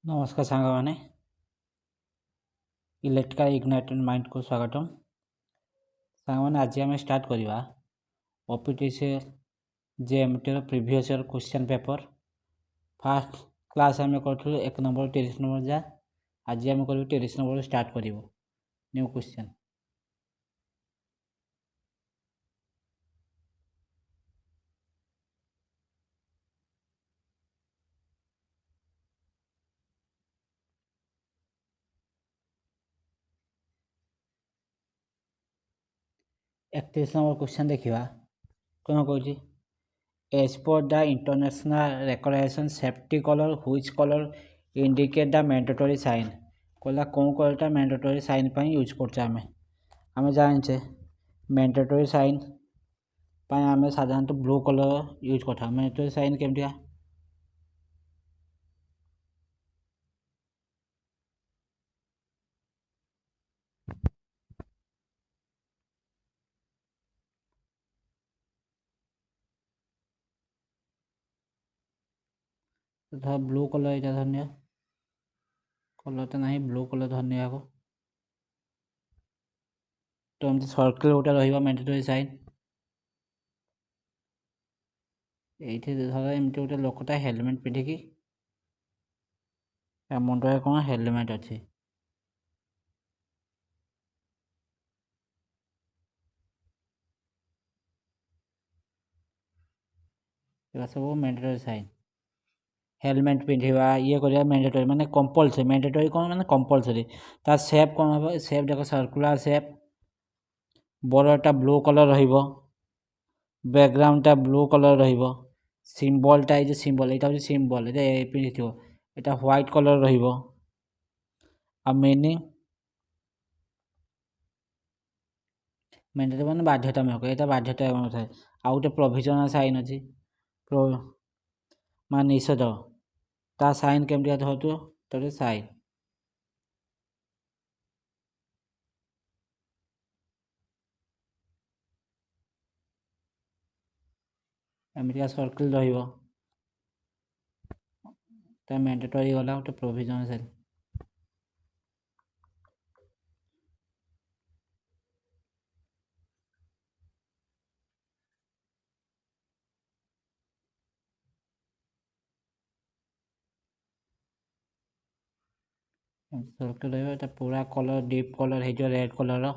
नमस्कार सांगमाने electrical ignited mind को स्वागतम सांगमाने आज आम स्टार्ट करवा OPTCL JMT previous year question paper fast class आम करूँ 1 नंबर 30 नंबर जा आज आम कर 30 नंबर स्टार्ट कर न्यू क्वेश्चन एकतीस नंबर क्वेश्चन देखा कौन कौन As per the international recognition safety color which color indicate the mandatory sign कहला कौन कलरटा मैंडेटरी साइन पर यूज करमें जाने मैंडेटरी साइन आम साधारणतः ब्लू कलर यूज करता मैंडेटरी साइन केमतिया धर ब्लू कलर यहाँ धरनी कलर तो ना ब्लू कलर धरनी आग तो एमती सर्कल गोटे रैंडेटरी साइन ये धर एमती गोटे लोकटा हेलमेट पिंधिकी मुंडे कौन हेलमेट अच्छी सब मैंडेटरी साइन हेलमेट पिंधा ये कर मैंडेटरी माने कंपलसरी मैंडेटरी कौन माने कंपलसरी तार सेप कौन हम सेप देख सर्कुलर सेप बॉर्डरटा ब्लू कलर बैकग्राउंडटा ब्लू कलर सिम्बलटा ये सिम्बल यहाँ हूँ सिम्बल ये पिंधि यहाँ व्हाइट कलर मीनिंग मैंडेटरी माने बाध्यतामूलक यहाँ बाध्यतामूलक थाए आउ गोटे प्रोविजनल साइन अच्छी मान निषेध ता साइन केमती धरतु तो साइन एमती सर्कल मैंडेटरी गला गोटे प्रोविजनल साइन सर्कल रहा पूरा कलर डीप कलर है रेड कलर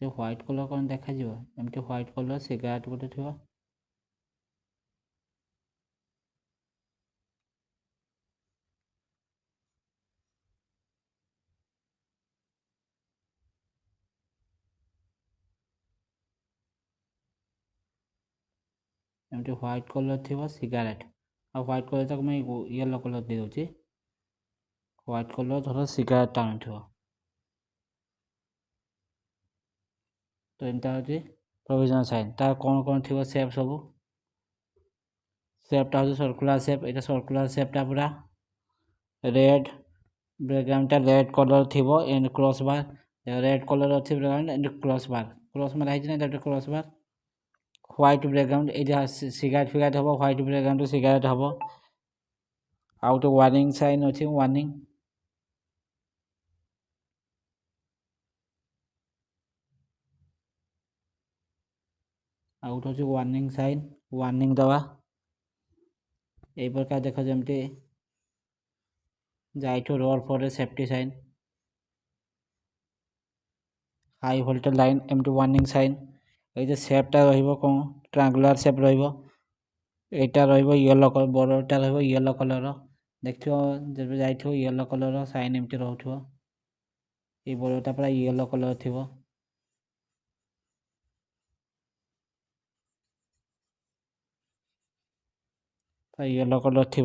व्हाइट कलर कौन देखा एमती व्हाइट कलर सिगारेट गोटे थी एमती व्हाइट कलर थी सिगारेट आ व्हाइट कलर तक मैं येलो कलर दे दूसरी व्हाइट कलर धर सिगारेट टाणु तो एमती हूँ प्रोविजनल साइन तार कौन कौन थी सेप सब सेपटा हूँ सर्कुलर सेप ये सर्कुलर सेपटा पूरा रेड बैकग्राउंडटा रेड कलर थी and cross bar red colour अच्छी बैकग्राउंड एंड क्रॉस मारा है क्रॉस बार व्हाइट बैकग्राउंड ये सिगारेट फिगारेट हम व्हाइट बैकग्राउंड सिगारेट हम आउ गोटे वार्निंग साइन अच्छी वार्निंग आउट हूँ वार्निंग साइन वार्निंग दवा यही प्रकार देख जमती जाइठु रोड पर safety sign high voltage line एमटी वार्निंग साइन ये सेपटा कौन ट्रायंगुलर सेप रहा येलो कलर बॉर्डरटा येलो कलर देख जब जाइए येलो कलर साइन एमती रोथ ये बॉर्डरटा पूरा येलो कलर थी येलो कलर थी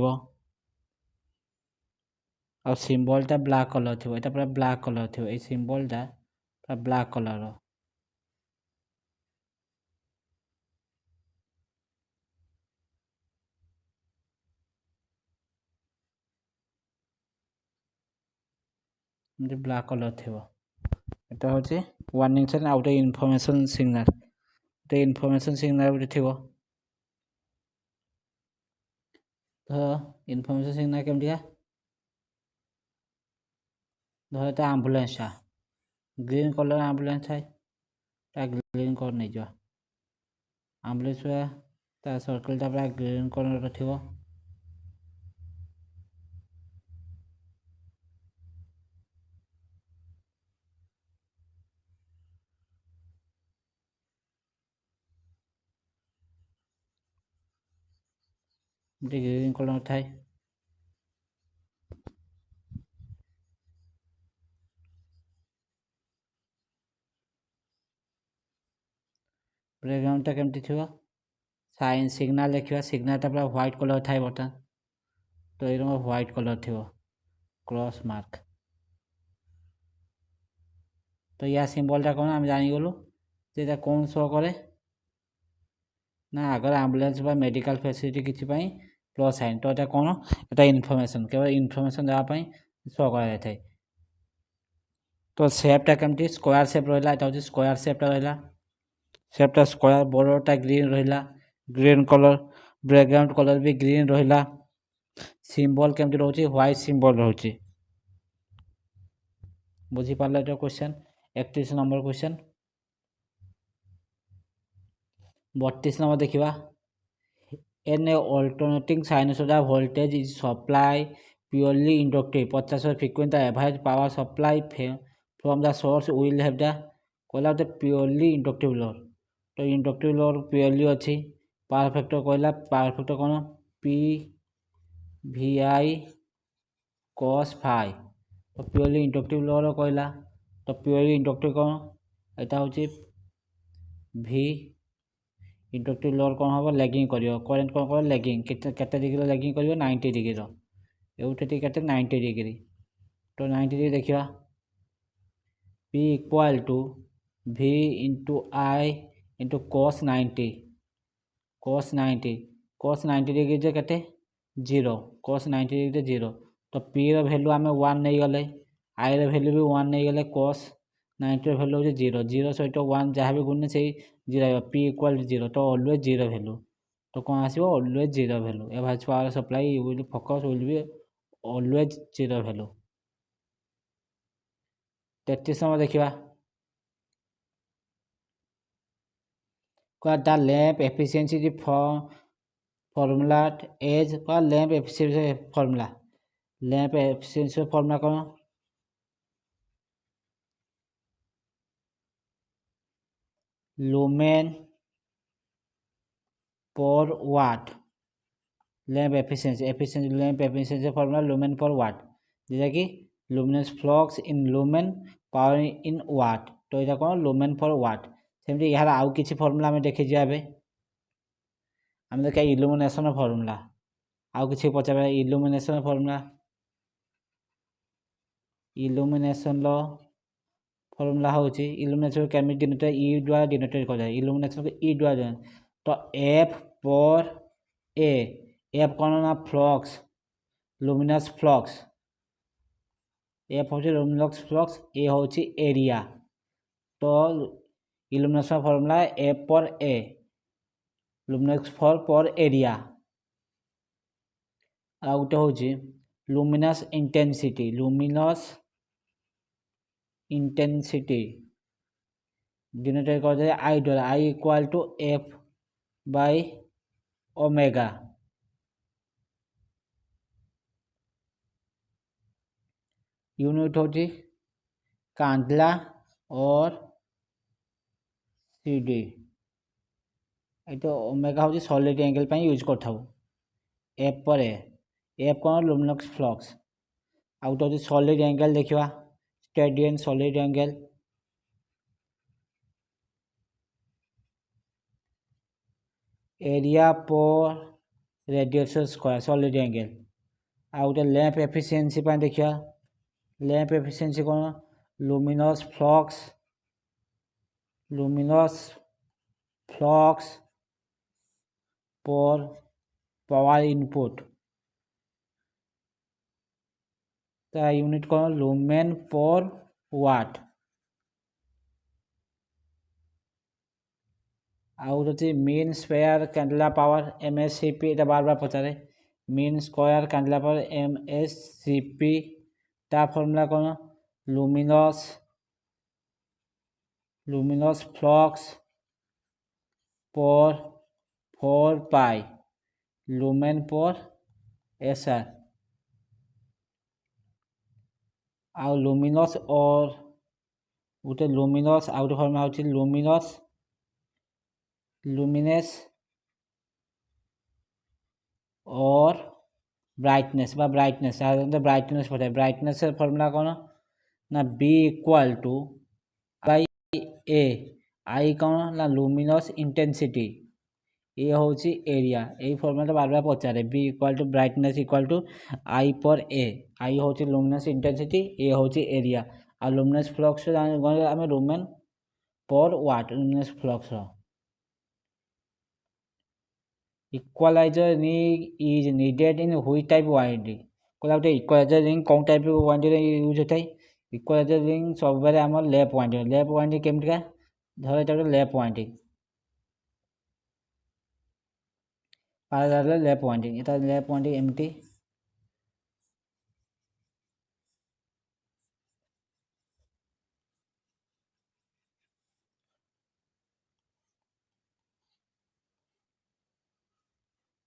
और सिम्बलटा ब्लैक कलर थी यहाँ पूरा ब्लैक कलर थी ये सिम्बलटा पूरा ब्लैक कलर ब्लाक कलर थी এটা হচ্ছে ওয়ার্নিং সাইন ଆଉ ଗୋଟେ ইনফরমেশন সিগনাল ଗୋଟେ ইনফরমেশন সিগনাল ଗୋଟେ ଥିବ ତ ଇନଫରମେସନ୍ ସିଗ୍ନାଲ କେମିତିକା ଧର ଏଟା ଆମ୍ବୁଲାନ୍ସଟା ଗ୍ରୀନ୍ କଲର୍ ଆମ୍ବୁଲାନ୍ସ ଥାଏ ତା ଗ୍ରୀନ୍ କଲର୍ ନେଇଯିବା ଆମ୍ବୁଲାନ୍ସ ପୁରା ତା ସର୍କଲ୍ଟା ପୁରା ଗ୍ରୀନ୍ କଲର୍ର ଥିବ ଗ୍ରୀନ୍ କଲର୍ ଥାଏ ବ୍ୟାକଗ୍ରାଉଣ୍ଡଟା କେମିତି ଥିବ ସାଇନ୍ ସିଗ୍ନାଲ ଦେଖିବା ସିଗ୍ନାଲଟା ପୁରା ହ୍ୱାଇଟ୍ କଲର୍ ଥାଏ ବର୍ତ୍ତମାନ ତ ଏଇ ରଙ୍ଗ ହ୍ୱାଇଟ୍ କଲର୍ ଥିବ କ୍ରସ୍ ମାର୍କ ତ ୟା ସିମ୍ବଲଟା କ'ଣ ଆମେ ଜାଣିଗଲୁ ଯେ ଏଇଟା କ'ଣ ଶୋ କରେ ନା ଆଗରେ ଆମ୍ବୁଲାନ୍ସ ବା ମେଡ଼ିକାଲ ଫ୍ୟାସିଲିଟି କିଛି ପାଇଁ ପ୍ଲସ୍ ସାଇନ୍ ତ ଏଇଟା କ'ଣ ଏଇଟା ଇନଫର୍ମେସନ୍ କେବଳ ଇନଫର୍ମେସନ୍ ଦେବା ପାଇଁ ଶୋ କରାଯାଇଥାଏ ତ ସେପ୍ଟା କେମିତି ସ୍କୋୟାର ସେପ୍ ରହିଲା ଏଇଟା ହେଉଛି ସ୍କୋୟାର ସେପ୍ଟା ରହିଲା ସେପ୍ଟା ସ୍କୋୟାର ବର୍ଡ଼ରଟା ଗ୍ରୀନ୍ ରହିଲା ଗ୍ରୀନ୍ କଲର୍ ବ୍ୟାକଗ୍ରାଉଣ୍ଡ କଲର୍ ବି ଗ୍ରୀନ୍ ରହିଲା ସିମ୍ବଲ୍ କେମିତି ରହୁଛି ହ୍ୱାଇଟ୍ ସିମ୍ବଲ୍ ରହୁଛି ବୁଝିପାରିଲ ଏଇଟା କ୍ୱେଶ୍ଚନ୍ 31 ନମ୍ବର କ୍ୱେଶ୍ଚନ୍ 32 ନମ୍ବର ଦେଖିବା an alternating sinusoidal voltage is supply purely inductive 50 frequency the average power supply from the source will have the कहला तो purely inductive load तो इंडक्टिव लोड प्योरली अच्छी power factor कहला power factor कौन P भि I cos phi तो purely inductive load कहला तो प्योरली इंडक्टिव कौन यहाँ हूँ भि इंडक्टिव लोड कौन हम लैगिंग कर करेन्ट कौन कर लैगिंग केते डिग्री लैगिंग कर 90 डिग्री एवटे के 90 डिग्री तो 90 डिग्री देखा P equal to V into I into cos 90 degree जे के 0 cos 90 डिग्री 0 तो P वैल्यू आम 1 नहीं गले आई वैल्यू भी 1 नहीं गले cos 90 वैल्यू हो 0 0 सहित 1 जहाँ भी गुणे से 0 P इक्वल 0 तो ऑलवेज 0 वैल्यू तो कौन आसो always 0 value average power supply will focus will be always 0 value 33 number देखा the lamp efficiency formula as lamp efficiency formula कौन lumen per watt lamp efficiency formula lumen per watt जैसा कि luminous flux in lumen power in watt तो यहाँ कौन lumen per वाट सेमती यार आउ किसी फॉर्मूला आम देखी जाए आम देखा इल्यूमिनेशन फॉर्मूला आउ किसी पचार इल्यूमिनेशन फॉर्मूला होची इल्यूमिनेशन केमी डिनोटेड ई द्वारा डिनोटेड कर इल्यूमिनेशन को ई द्वारा तो एफ पर एफ कौन ना फ्लक्स लुमिनस फ्लक्स एफ हूँ लुमिनस फ्लक्स ए हूँ एरिया तो इल्यूमिनेशन फॉर्मूला एफ पर ए लुमिनस पर एरिया आ गोटे हूँ लुमिनस इंटेंसिटी डिनोटेड कर आई द्वारा I equal to F by omega unit हूँ कांडला और सीडी ये ओमेगा हूँ सॉलिड एंगल पर यूज कर एफ पर एफ कौन लुमिनस फ्लक्स आउ तो सॉलिड एंगल देखा steradian solid angle area per radius square solid angle आउ गोटे लैंप एफिशिएंसी देखा लैंप एफिशिएंसी कौन luminous flux per power input ତା ୟୁନିଟ୍ କ'ଣ ଲୁମେନ୍ ପର୍ ୱାଟ୍। ଆଉ ହେଉଛି mean square candela power MSCP, এটা ବାରବାର ପଚାରେ। Mean square candela power MSCP, ତା ଫର୍ମୁଲା କ'ଣ luminous flux per 4 pi lumen per SR। आउ लुमिनस और गोटे लुमिनस आउ गोटे फर्मुला होची लुमिनेस और ब्राइटनेस बा ब्राइटनेस साधारणतः ब्राइटनेस पड़े। ब्राइटनेस फर्मुला कौन ना B equal to by A I कौन ना लुमिनस इंटेंसिटी ये हूँ एरिया। यही फर्मुला बार बार पचारे B equal to brightness equal to I per A. I हूँ लुमिनस इंटेंसिटी, ये हूँ एरिया। आ लुमिनस फ्लक्स आम lumen per watt luminous flux. Equaliser ring is needed in which type winding. कहला गोटे इक्वलाइजर रिंग कौन टाइप वाइंडिंग यूज होता है। इक्वलाइजर रिंग सब आम लेफ्ट वाइंडिंग केमतिका धर ये गोटे left winding parallel left winding, ये लेफ्ट वाइंडिंग एमटी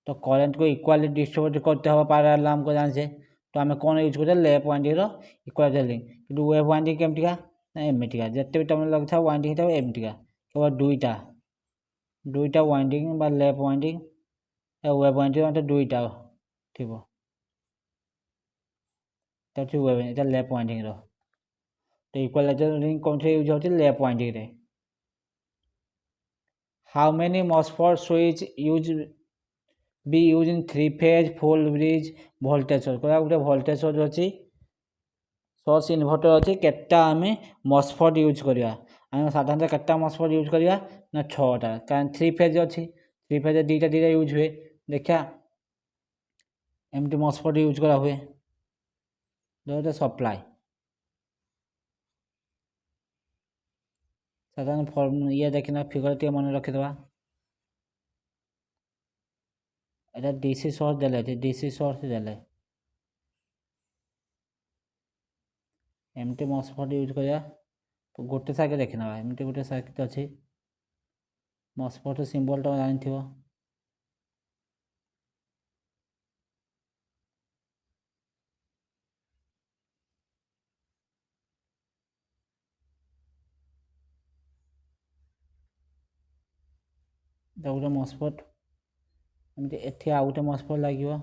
तो करेन्ट को इक्वाली डिस्ट्रीब्यूट करते हैं पैरेलल हमको जाने। तो आम कौन यूज करते लेफ्ट वाइंडिंग इक्वलाइजर रिंग कि वेब वाइंडिंग केमतिका ना एमटिका जिते भी तुम लगे वाइंडिंग था एमटिका केवल दुईटा वाइंडिंग बा लेफ्ट वाइंडिंग वेब वाइंडिंग मतलब दुईटा थी वेब लेफ्ट वाइंडिंग तो इक्वलाइजर रिंग कौन से यूज होती लेफ्ट वाइंडिंग रे। How many MOSFET switch use B use in 3 phase full bridge voltage source. गोटे वोल्टेज सोर्स अच्छी सोर्स इनभर्टर अच्छी केटा आम मॉसफेट यूज करवा आम साधारणतः केटा मॉसफेट यूज करवा ना 6टा कारण 3 फेज अच्छी 3 फेज दुईटा यूज हुए। देखा एमती मॉसफेट यूज करा हुए जो सप्लाई साधारण फर्म ये देखना फिगर टे मन रखिदेवा। এটা ডিসি সোর্স দেলে ডিসি সোর্স দেলে एमटी मॉसफेट यूज करिया तो गोटे साइड देखी ना एमटी गोटे सर्किट अच्छी मॉसफेट सिंबल तो जानी थी गोटे मॉसफेट एमती एठी आउ गोटे मॉसफेट लगे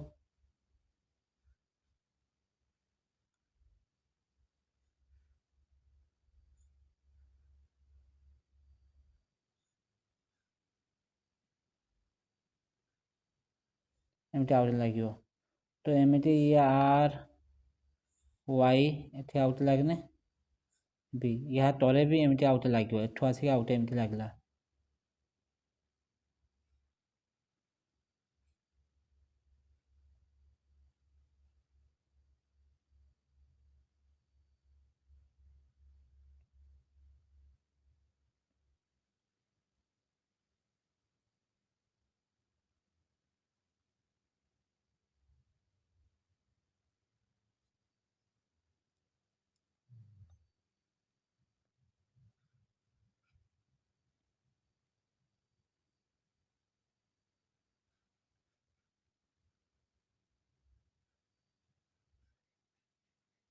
एमती आउ लगे तो एमती ये आर वाई एठी आउट लगने बी यहाँ तले भी एमती आउट लगे एठू आसिक आउट एमती लगला।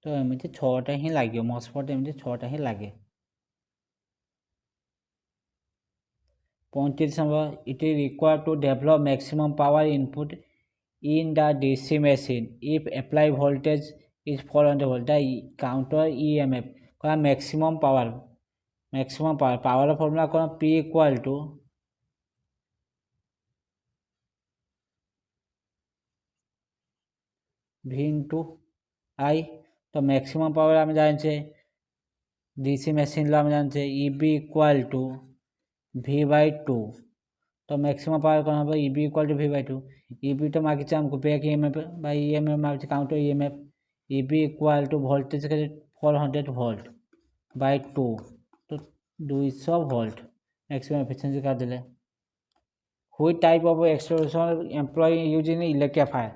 तो एमती 6टा ही लगे मॉसफेट एमती 6टा ही लगे। 35 number it is required to develop maximum power input in the DC machine if applied voltage is 400 volt the counter EMF कौन मैक्सिमम पावर पावर फॉर्मूला कौन P equal to V into I. तो maximum power आम जाने DC machine आम जाने EB equal to V/2 तो maximum power कौन हम EB equal to V/2 EB तो मांगी हमको बैक EMF बाई EMF मांगी counter EMF EB equal to voltage के 400 वोल्ट बाय 2 तो 200 वोल्ट मैक्सिमम एफिशिएंसी कर देले हुई type of extension employ use in electrifier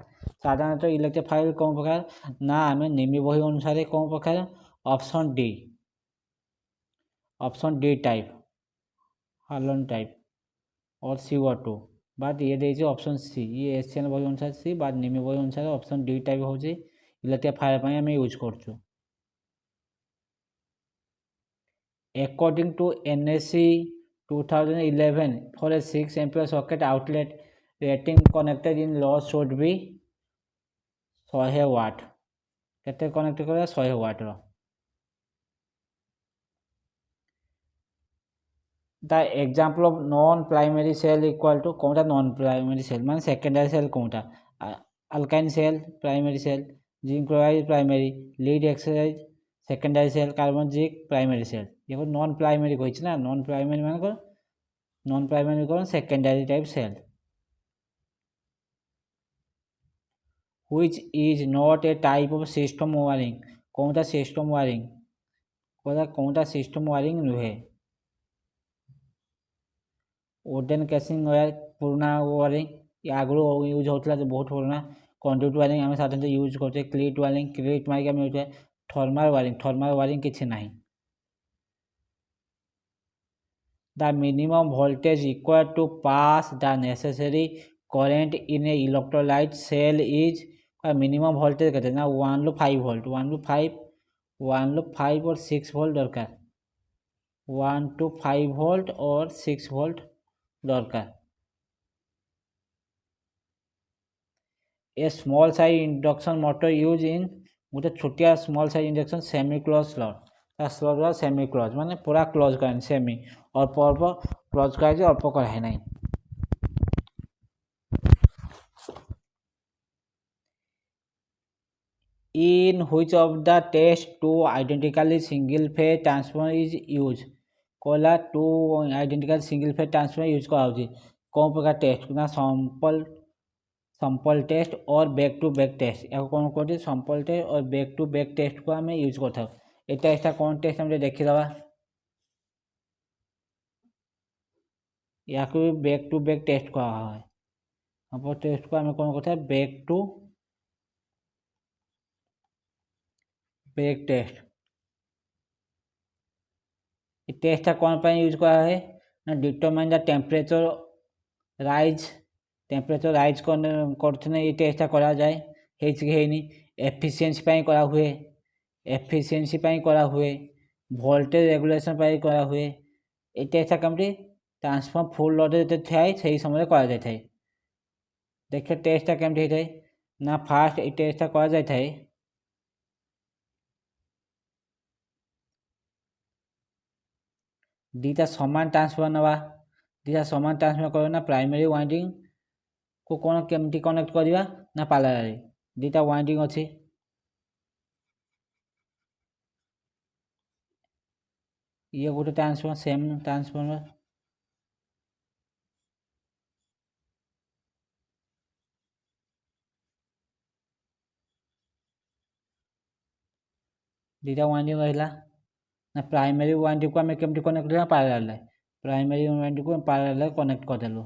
साधारणतः इलेक्ट्रिफायर कौन प्रकार ना आम निम्न बही अनुसार कौन प्रकार option D type Harlan type और CO2 बाद ये देइए ऑप्शन सी ये एशियन बही अनुसार सी बाद निम्न बही अनुसार ऑप्शन डी टाइप हूँ इलेक्ट्रिफायर पर आम यूज कर according to NSC 2011 for a 6 ampere socket outlet rating connected in load should be 100 watt केते कनेक्ट करा 100 वाट रो the example of non primary cell equal to कोनटा नॉन प्राइमरी सेल माने secondary cell कोनटा अल्काइन cell primary cell zinc chloride primary lead Exide secondary cell carbon zinc primary cell ये non primary कहि ना non primary माने non primary कौन secondary type cell which is not a type of system wiring कौनटा system wiring कौनटा system wiring नुहे wooden casing wire पुराना wiring आगु यूज होता बहुत पुराना कंडक्ट वायरिंग आम साधारण यूज करते क्लीट वायरिंग क्लीट मारिक आम यूज थर्माल वायरिंग किसी ना the minimum voltage equal to pass the necessary current in a electrolyte cell is minimum voltage कहते हैं ना 1 लो 5 वोल्ट 1 लो 5 और 6 वोल्ट दरकार 1 to 5 वोल्ट और 6 वोल्ट दरकार a small size induction motor use in गोटे छोटिया small size induction semi close slot semi close माने पूरा क्लोज करें सेमी और क्लोज कराए अल्प कराए ना in which of the test two identically single phase transformer is used कहला two identical single phase transformer use कराउछि कौन प्रकार टेस्ट ना सैंपल टेस्ट और बैक टू बैक टेस्ट या कौन कहते सैंपल टेस्ट और बैक टू बैक टेस्ट को आम यूज करता ये टेस्ट कौन टेस्ट हम देखीदबा या बैक टू बैक टेस्ट करा है सैंपल टेस्ट को आम कौन करता back to back test test कौन पर यूज करा है ना डिटरमाइन द टेम्परेचर राइज करते ये टेस्ट करा जाए एफिशिएंसी करा हुए एफिशिएंसी करा हुए वोल्टेज रेगुलेशन करा हुए ये टेस्ट कमटी ट्रांसफॉर्मर फुल लोड थाए से समय करा जाए देखिए टेस्ट केमती होता है ना फास्ट ये टेस्ट करा जाए दीटा समान ट्रांसफर नवा दीटा समान ट्रांसफर कर ना प्राइमरी वाइंडिंग को कौन केमती कनेक्ट करवा ना पैरेलल दीटा वाइंडिंग अच्छी ये गोटे ट्रांसफर सेम ट्रांसफॉर्मर दीटा वाइंडिंग रहा ना प्राइमरी वाइंडिंग को आम केमती कनेक्ट करवा पैरेलल प्राइमरी वाइंडिंग को पैरेलल कनेक्ट करदेलु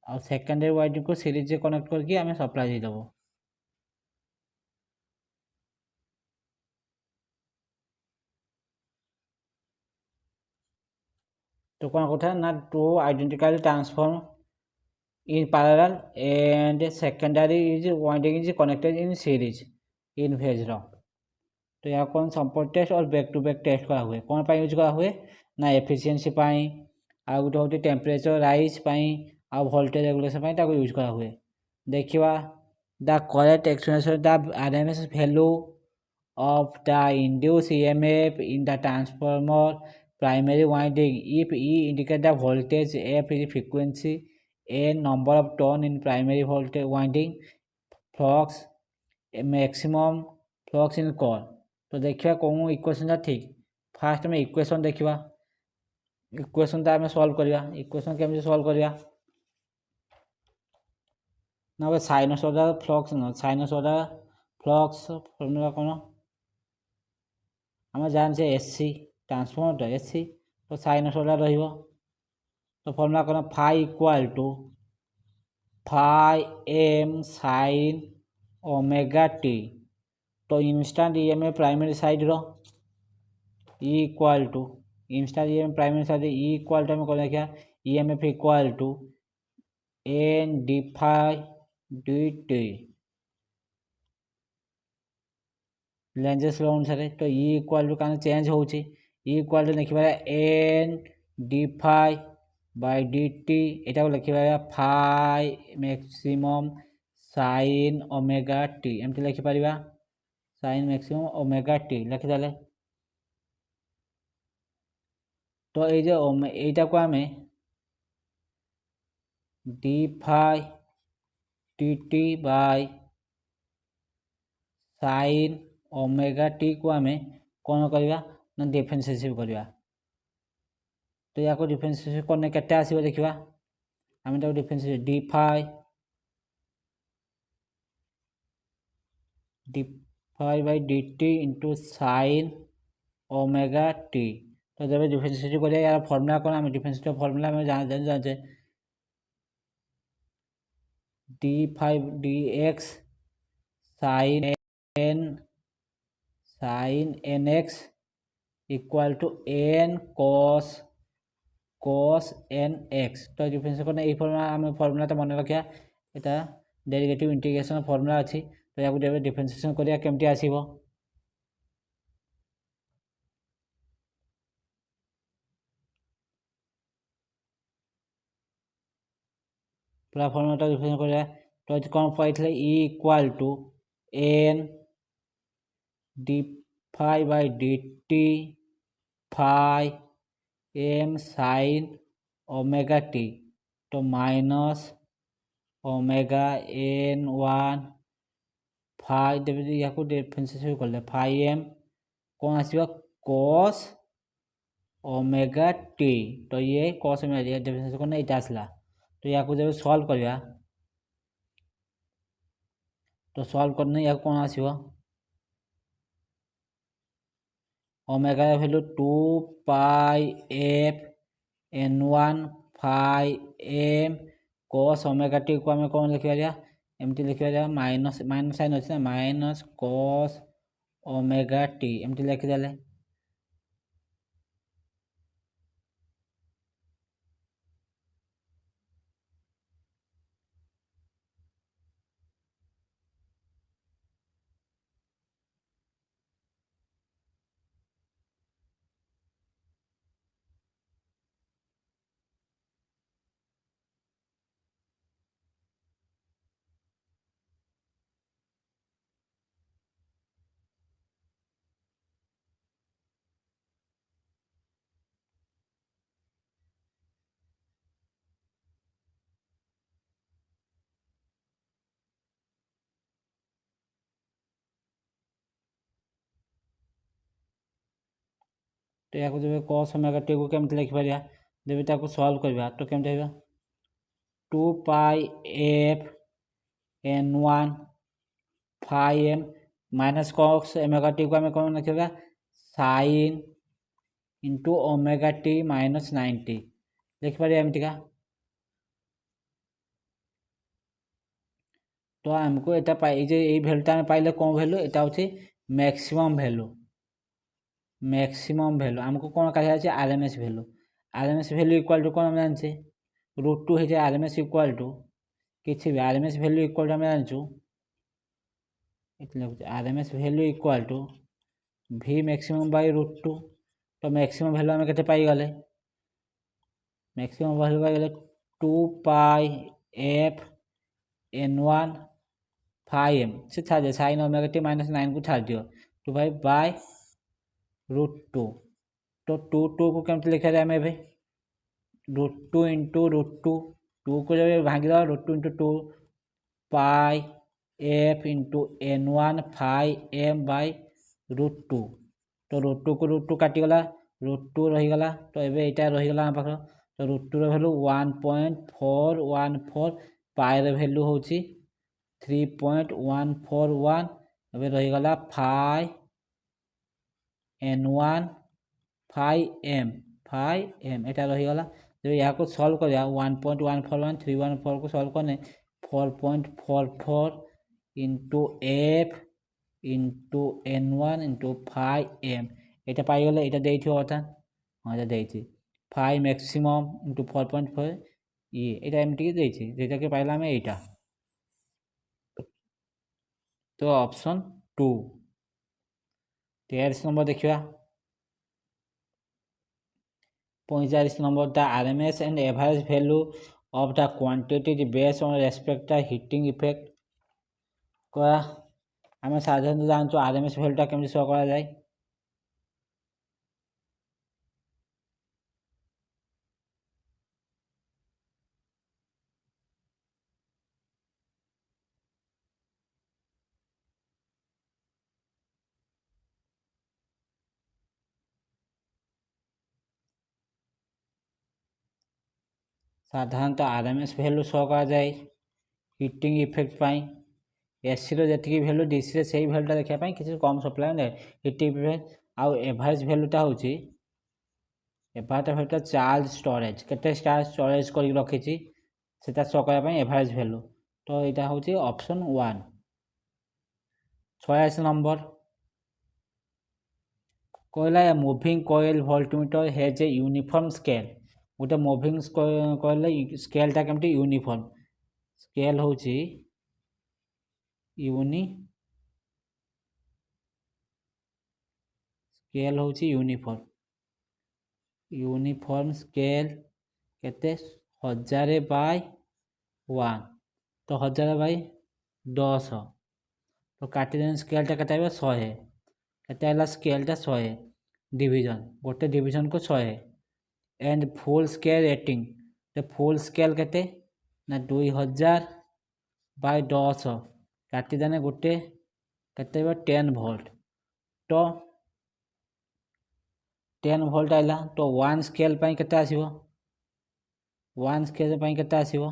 और सेकेंडरी वाइंडिंग को सीरीज कनेक्ट करके आम सप्लाई देदेव तो कौन कथा ना two identical transform in parallel and secondary is winding is connected in series in phase रो तो यहाँ कौन सैंपल टेस्ट और बैक टू बैक टेस्ट करा हुए कौन पाई यूज करा हुए ना एफिशिएंसी पाई आ गोटे होते टेम्परेचर राइज पाई आ वोल्टेज रेगुलेशन पाई ताको यूज करा हुए देखिवा the correct expression the RMS value of the induce EMF in the transformer primary winding if E indicate the voltage F is frequency a number of turn in primary voltage winding flux maximum flux in core. तो देखिए कौन equation ठीक fast में equation देखा equation आम solve करवा equation केमी solve करवा ना साइनसोइडल फ्लक्स न साइनसोइडल फ्लक्स फर्मूला कौन आम जानते एससी ट्रांसफॉर्मर एससी तो साइनसोइडल रही तो फर्मूला कौन phi equal to phi M sine omega T तो इंस्टेंट ईएमएफ प्राइमरी साइड रो E equal to instant EMF primary side E equal to कौन देखा EMF equal to N D phi D T Lenz's law अनुसार तो E equal to कहीं change हो equal to लिखिपार N D phi by d t यहाँ लिखिपार phi maximum sine omega t एमती लिखिपार साइन मैक्सिमम ओमेगा टी लिखिदे तो यहीटा को आम d phi t t by sine omega t को आम कौन करवा ना डिफरेंशिएट करवा तो या डिफरेंशिएट करने केते आसीबो देखिबा आम तो differentiate d phi by d t into sine omega T तो जब डिफरेंशिएट करिया यार फॉर्मूला कौन आम डिफरेंशिएट फॉर्मूला में जानते d five d x sine n x equal to n cos n x तो डिफरेंशिएट करना ये फॉर्मूला आम फॉर्मूला तो मन रखा यहाँ डेरिवेटिव इंटीग्रेशन फॉर्मूला अच्छी तो या डिफरेंशिएशन करिया केमती आसीबो पूरा फॉर्मूला डिफरेंशिएट करिया तो कौन पाइले e equal to N D phi by d t phi M sine omega T तो minus omega n one five या डिफरेंशिएट कर ले फाइव एम कौन आसो कॉस ओमेगा टी तो ये कॉस ओमेगा डिफरेंशिएट करना ये आसला तो या जब सल्व करवा तो सल्व करने या कौन आसो omega value 2 pi f n one five m cos omega t को आम कौन लिखा एमती लिखा माइनस माइनस साइन अच्छे माइनस कॉस ओमेगा टी एमती लिखिदे तो या जब कॉस ओमेगा टी को केमती लिखिपार जब सल्व करवा तो केमती हो 2 pi f n one five m minus cos omega t को आम कौन लिखा sine into omega t minus 90 लिखिपार एमती का तो आमको यहाँ पाई भैल्यूटा आम पाइले कौन भैल्यू यहाँ हूँ मैक्सिमम भैल्यू आमको कौन काढ़ आरएमएस भैल्यू इक्वल टू कौन आम जानचे √2 है आरएमएस इक्वल टू किसी भी आरएमएस भैल्यू इक्वल टू आम जानचु आरएमएस भैल्यू इक्वल टू भी मैक्सिमम बाय √2 तो मैक्सिमम भैल्यू आम के पाईगले मैक्सिमम भैल्यू पाईगले 2 pi f n one five m से छाड़ दिए साइन ओमेगा टी माइनस 9 को छाड़ दियो 2 भाई बाय √2 तो 2 को केमती लिखा जाए हमें भाई √2 इंटू √2 2 को जब भागी दो √2 into 2 pi f into n1 φm by √2 तो √2 को √2 काटिगला √2 रहीगला तो एबे एटा रहीगला हम पाखर तो √2 रो वैल्यू 1.414 पाई रो वैल्यू होची 3.141 एबे रहीगला फाइ n1 φm एटा रहीगला जब यहाँ को सॉल्व कर 1.141 314 को सॉल्व करने 4.44 into F into n1 into φm এটা পাই গেলে এটা দেইছি অর্থাৎ এটা দেইছি ফাই ম্যাক্সিমাম इंटू 4.4 এটা এমটি দেইছি যেটাকে পাইলাম এইটা তো অপশন 2 43 নম্বর দেখিবা 45 নম্বর the RMS and average value of the quantity is based on respect the heating effect করা আমি সাধারণত জানছো RMS ভ্যালুটা কেমনে শো করা যায় সাধারণত RMS ভ্যালু শো করা যায় হিটিং ইফেক্ট পাই एसी रो जति भैल्यू डीसी रे सही भैल्यूटा देखा पाई किसी कम सप्लाई ने हिटिंग इफेक्ट आउ एवरेज भैल्यूटा होची एवरेज भैल्यूटा चार्ज स्टोरेज केते चार्ज स्टोरेज करि रखिची सेटा शो करा पाई एवरेज भैल्यू तो एटा होची ऑप्शन 1 46 नंबर कहला moving coil voltmeter has a uniform scale गोटे मूविंग कॉइल स्केलटा केमती यूनिफॉर्म स्केल होची स्केल होची यूनिफॉर्म स्केल केते 1000/1 तो 1000/10 तो काटी देन स्केलटा केते आबे 100 केते आला स्केलटा 100 डिवीजन गोटे डिवीजन को 100 एंड फुल स्केल रेटिंग तो फुल स्केल केते ना 2000/10 काटी देने गोटे केते 10 वोल्ट तो 10 वोल्ट आइला तो 1 स्केल पाई केते आसीबो 1 स्केल पाई केते आसीबो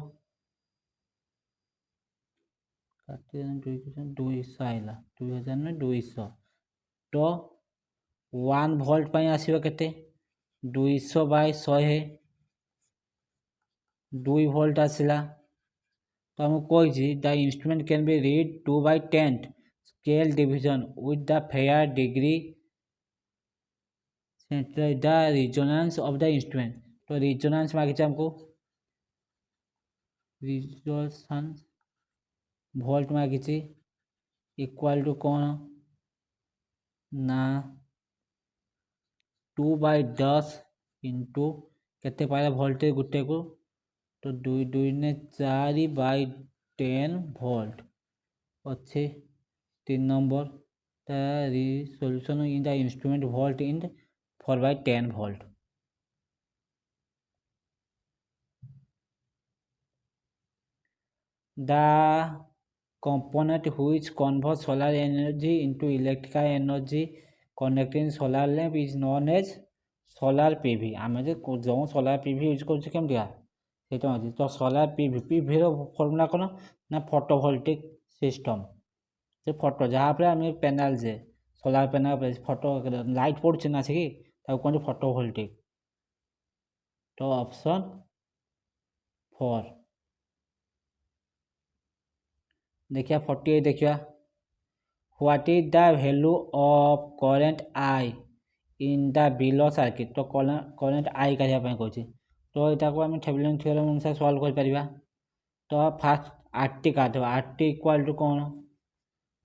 काटी देने 200 आइला 2000 में 200 तो 1 वोल्ट पाई आसीबो केते 200/100 2 वोल्ट आसिला तो हम कहि the instrument can be read 2/10 scale division with the fair degree the resonance of the instrument तो रिजोनेंस मांगी हमको रिजोनेंस वोल्ट मांगी इक्वल टू कौन ना 2/10 इंटू केते पाइला वोल्टेज गुटे को तो 2 ने 4/10 वोल्ट अच्छे 3 number the solution in the instrument volt in 4/10 volt the component which converts solar energy into electrical energy connecting solar lamp is known as solar PV आमे जो solar PV use कर केमतिया सेटा अछि तो solar PV रो formula कोन ना photovoltaic system से photo जहाँ पर आम पैनल जे सोलार पैनल पर फोटो लाइट पड़े ना से कहते फोटोवोल्टिक तो ऑप्शन 4 देखिए 48 देखिए what is the value of current I in the below circuit तो करेंट आई का कहूँ तो यहाँ को आम थेवेलिन थ्योरम अनुसार सॉल्व कर पारिबा तो फास्ट आरटी काटवा आरटी इक्वल टू कौन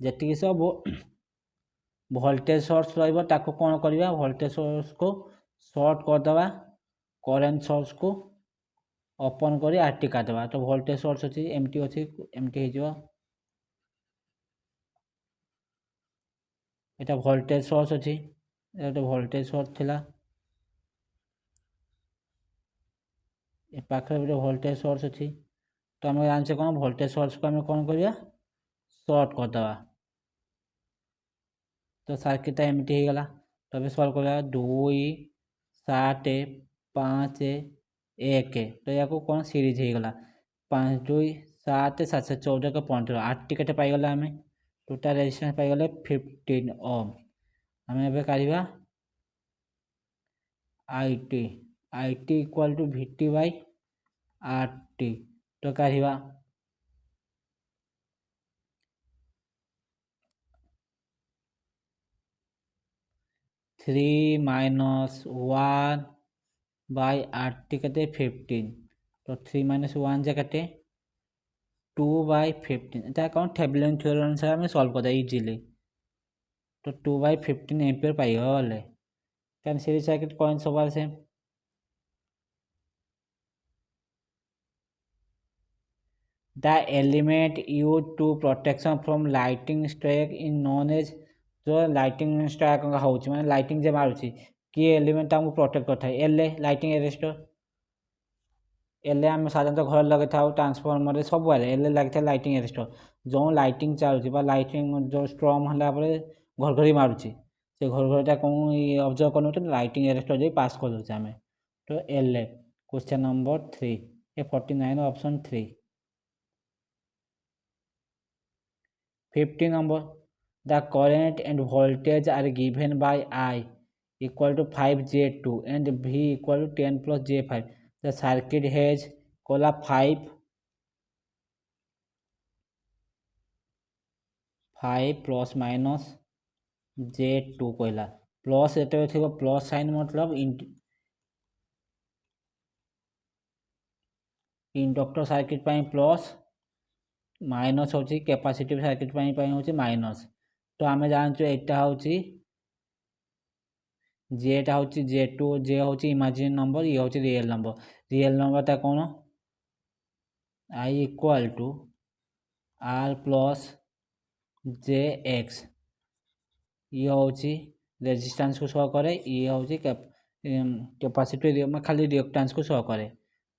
जी सब वोल्टेज सोर्स रही कौन करवा वोल्टेज सोर्स को शॉर्ट करदे करेंट सोर्स को ओपन कर आरटी काटवा तो वोल्टेज सोर्स अच्छी एमटी हो यहाँ वोल्टेज सोर्स अच्छी गोटे वोल्टेज सोर्स थिला ए पाखे गोटे वोल्टेज सोर्स अच्छी तो आम जानचे कौन वोल्टेज सोर्स को आम कौन करवा सर्ट करदे तो सर्किट एमती होगला तो अब सल्व कर 2 7 5 1 तो या कौन सीरीज होगला 5 2 7 7 14 के 15 8 टिकेट पाईगला आम टोटाल रेजिस्टेंस पाईगले 15 ओम आम ए काढ़ा IT IT equal to VT by RT तो काढ़ा 3 माइनस 1 बाय आरटी कते 15 तो 3 माइनस 1 जा कते 2 बाय 15 এটা कौन थेवेलिन थ्योरम अनुसार हमें सॉल्व कर इजिली तो 2 बाय 15 एम्पियर पाइगले कारण सीरीज सर्किट कौन सवाल से the element use to protection from lighting strike in non age जो लाइटिंग स्ट्राइक होची माने लाइटिंग जे मारुची कि एलिमेंट हमको प्रोटेक्ट करता है एल लाइटिंग एरेस्टर एल आम साधारणतः घर लगे था ट्रांसफॉर्मर सब एल लगे लाइटिंग एरेस्टर जो लाइटिंग चलुची लाइटिंग जो स्ट्रॉम होला घर घड़ी मारुची से घर घरटा कौन ऑब्जर्व कर लाइटिंग एरेस्टर जो पास कर दूचे आम तो L question number 3 A49 option 3 50 number the current and voltage are given by I equal to 5J2 and V equal to 10 plus J5 the circuit has kola 5 plus minus J2 कहला plus एत थी plus sign मतलब inductor circuit plus minus हूँ capacitive circuit हूँ minus तो आम जानचु यहाँ हूँ जेटा हूँ J2 जे हूँ इमेजिन नंबर ये हूँ रियल नंबर कौन I equal to R plus j X ये हूँ रेजिस्टेंस को शो करे ये हूँ कैपेसिटी खाली रिएक्टेंस को शो करे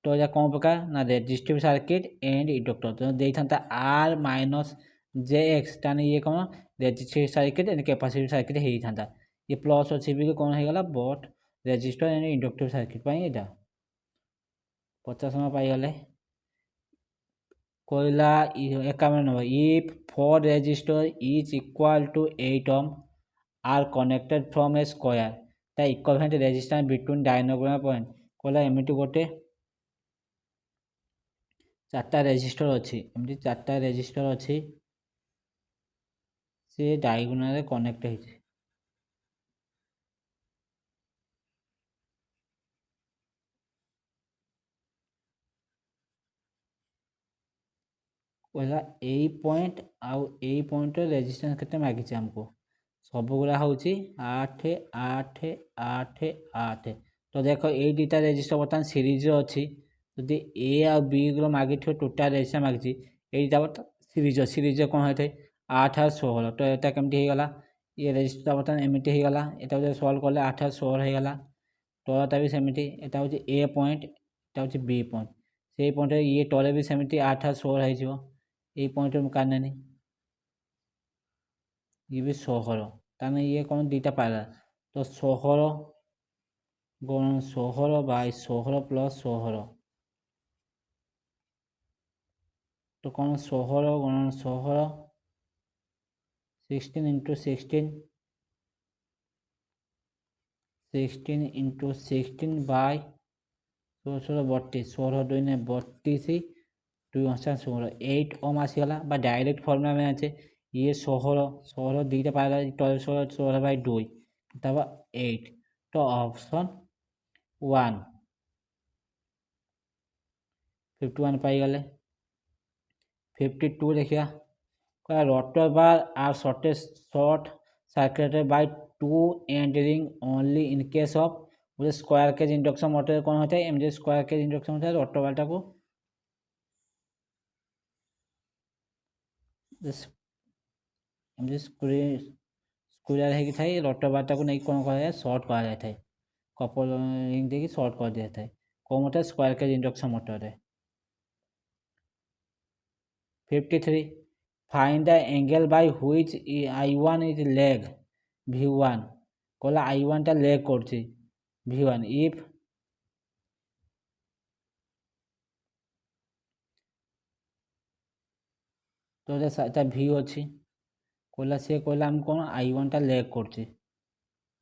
तो यह कौन प्रकार ना रेजिस्टिव सर्किट एंड इंडक्टर तो देता आर माइनस जे एक्स ताने ये कौन resistive circuit and capacitive circuit होता ये प्लस अच्छी भी कौन होगा but resistor and inductive circuit यहाँ 50 नंबर पाईगले कहला 51 number if 4 resistor is equal to 8 ohm are connected from a square the equivalent resistance between diagram point कहला एमती गोटे 4टा रेजिस्टर अच्छी एमती 4टा रेजिस्टर अच्छी से डायगोनाल कनेक्ट होती कहला यही पॉइंट आउ यही पॉइंट रेजिस्टेंस केते मागिचे हमको सब गुड़ा हूँ 8 8 8 8 तो देख ये दुटा रेजिस्टर बर्तमान सीरीज अच्छी जदि ए आ बी ग्रो मागी टोटाल रेजिस्टर मागी ये सीरीज कौन होता है 8 और 16 तो यहाँ कमी होगला ये रेजिस्टर बर्तमान एमती होगला यहाँ सल्व कले 8 और 16 होगला तलटा भी सेमती यहाँ हूँ ए पॉइंट यहाँ हूँ बी पॉइंट से पॉइंट ये तले भी सेमती 8 और 16 हो ये पॉइंट काने ये भी 16 ताने ये कौन दुटा पारा तो 16 गुणन 16 बाय 16 प्लस 16 तो कौन 16 गुणन 16 16 इंटू 16 16 इंटू 16 बाय 16 32 16 2 ने 32 2 16 8 ओम आसीगला डायरेक्ट फर्मुला में अच्छे ये 16 16 दुटा पारा 16 16 बाय 2 तब 8 तो ऑप्शन 1 51 पाईगले 52 देखिए rotor bar are short circuited by 2 end ring only in case of मुझे स्क्वायर केज इंडक्शन मोटर कौन होता है मुझे स्क्वायर केज इंडक्शन होता है रोटर बार को स्क्वायर है कि था रोटर बार को नहीं कौन कहा जाए शॉर्ट कहा जाता है कपल रिंग देखिए शॉर्ट कर दिया था कौन motor square cage induction motor है 53 find the angle by which I1 is lag V1 कहला I1 टा लेग करछि V1 इफ तो এটা V ଅଛି कहला से कहला हम कोन I1 टा लेग करछि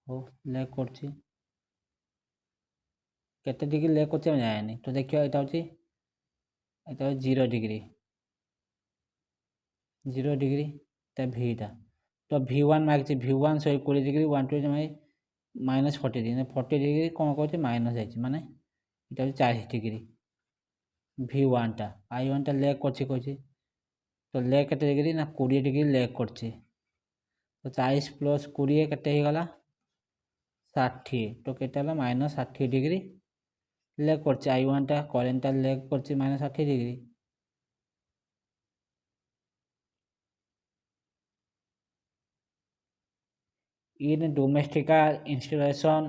हो लेग करछि केते डिग्री लेग करछि हम जाने तो देखियो এটা হচ্ছে 0 डिग्री 0 डिग्री ता V टा तो V1 मागछि V1 सही 20 degree 1 to minus 40 degree 40 degree कोन कहछि माइनस जाइछि माने এটা হচ্ছে 40 डिग्री V1 टा I1 टा लेग करछि कहछि तो लेग केते डिग्री ना 20 डिग्री लेग करछि तो 40 प्लस 20 केते हे गला 60 तो केते हला माइनस 60 डिग्री लेग करछि I1 टा करेंट टा लेग करछि minus 60 degree in domestic installation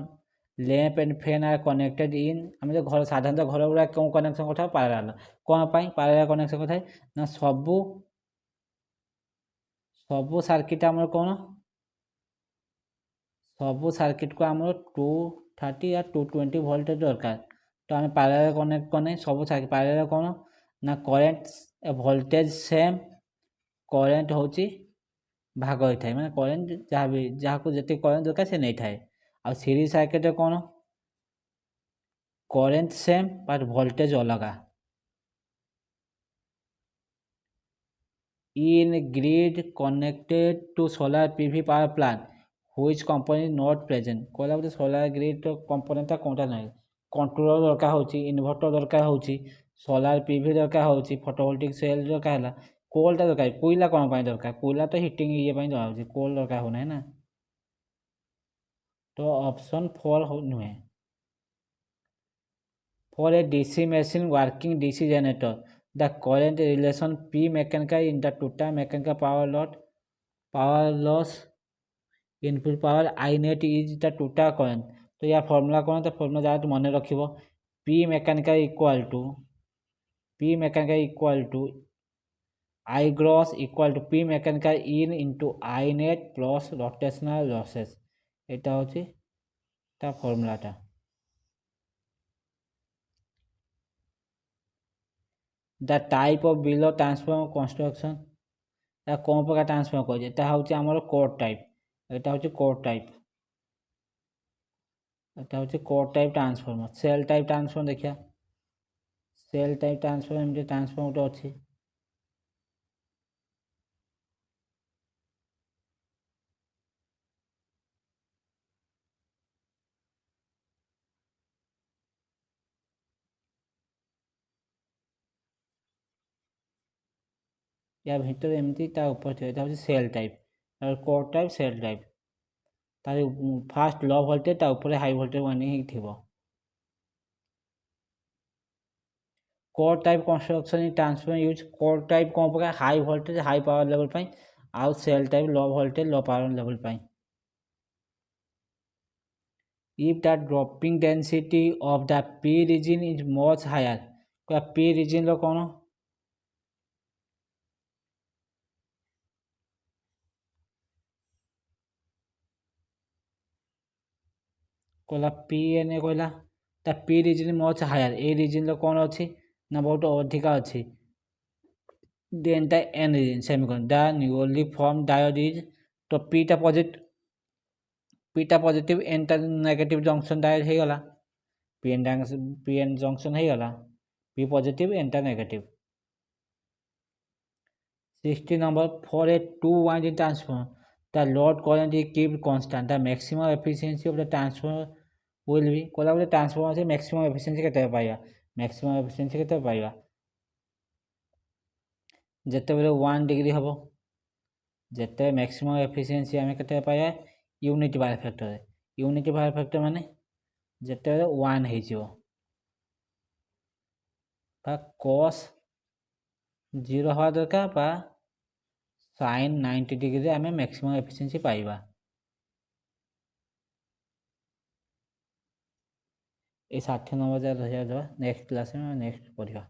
lamp and fan are connected in আমি যে ঘর সাধারণত ঘর গুলা কোন কনেকশন কথা প্যারালাল কোন পাই প্যারালাল কনেকশন কথা না ସବୁ সার্কিট ଆମର কোন ସବୁ সার্কিট को ଆମର 230 या 220 ভোল্টেজ দরকার তো আমি প্যারালাল কনেক্ট কনে ସବୁ সার্কিট প্যারালাল কোন না কারেন্ট ভোল্টেজ সেম কারেন্ট হচ্ছে भाग होता है मैंने करेंट जहाँ भी जहाँ को जिते करेंट दरकार से नहीं थाए आ सीरीज सर्किट कौन करेंट सेम बट वोल्टेज अलग in grid connected to solar PV power plant which company not present कहला बोले सोलार ग्रिड कंपोनेंट कोनटा नहीं कंट्रोलर दरकार होची इन्वर्टर दरकार होची सोलार पीवी दरकार होची फोटोवोल्टिक सेल दरकार हला कोलटा दरकार कोयला कौन पाई दरकार कोयला तो हिटिंग ये पाई दरकार कोल दरकार होना है ना तो ऑप्शन 4 नुहे for a DC machine working DC generator the current relation P mechanical in the total mechanical power loss input power I net is the total current तो या फॉर्मूला कौन तो फॉर्मूला जहाँ तो मन रखिबो P mechanical equal to I gross equal to P mechanical in into I net plus rotational losses এটা হচ্ছে তা ফর্মুলাটা the type of below transformer construction তা কোন প্রকার ট্রান্সফর্মার কইছে এটা হচ্ছে আমার কোর টাইপ এটা হচ্ছে core type transformer sell type transformer দেখিয়া সেল টাইপ ট্রান্সফর্মার এমনি ট্রান্সফর্মারটা আছে या ভিতরে এমনি তা উপর থেকে এটা হচ্ছে সেল টাইপ আর কোর টাইপ সেল টাইপ তার ফার্স্ট লো ভোল্টেজ তা উপরে হাই ভোল্টেজ ওয়ার্নিং হি থিব core type construction in transformer use core type कौन प्रकार high voltage high power level पाई आउ shell type low voltage low power level पाई if the dropping density of the P region is much higher क्या P region लो कौन Cola P एने Cola ता P region much higher ए region लो कौन अच्छी ना बहुत अधिका अच्छी then the N region semicolon the newly formed diode is तो P टा पॉजिटिव N टा नेगेटिव जंक्शन डायोड हे गला PN जंक्शन हे गला P पॉजिटिव N टा negative 60 number for a two winding transformer the load current is kept constant the maximum efficiency of the transformer will be Cola बोले transformer से maximum efficiency केते पाइबा maximum efficiency केते पाइबा जेते बेले 1 डिग्री हबो जेते मैक्सिमम एफिशिएंसी हमें केते पाइबा यूनिटी बाय फैक्टर माने जेते 1 हे जिवो बा cos 0 हवा दरकार बा sin 90 डिग्री हमें मैक्सिमम एफिशिएंसी पाइबा ए 60 नंबर जा रहा नेक्स्ट क्लास में नेक्स्ट पढ़िबा।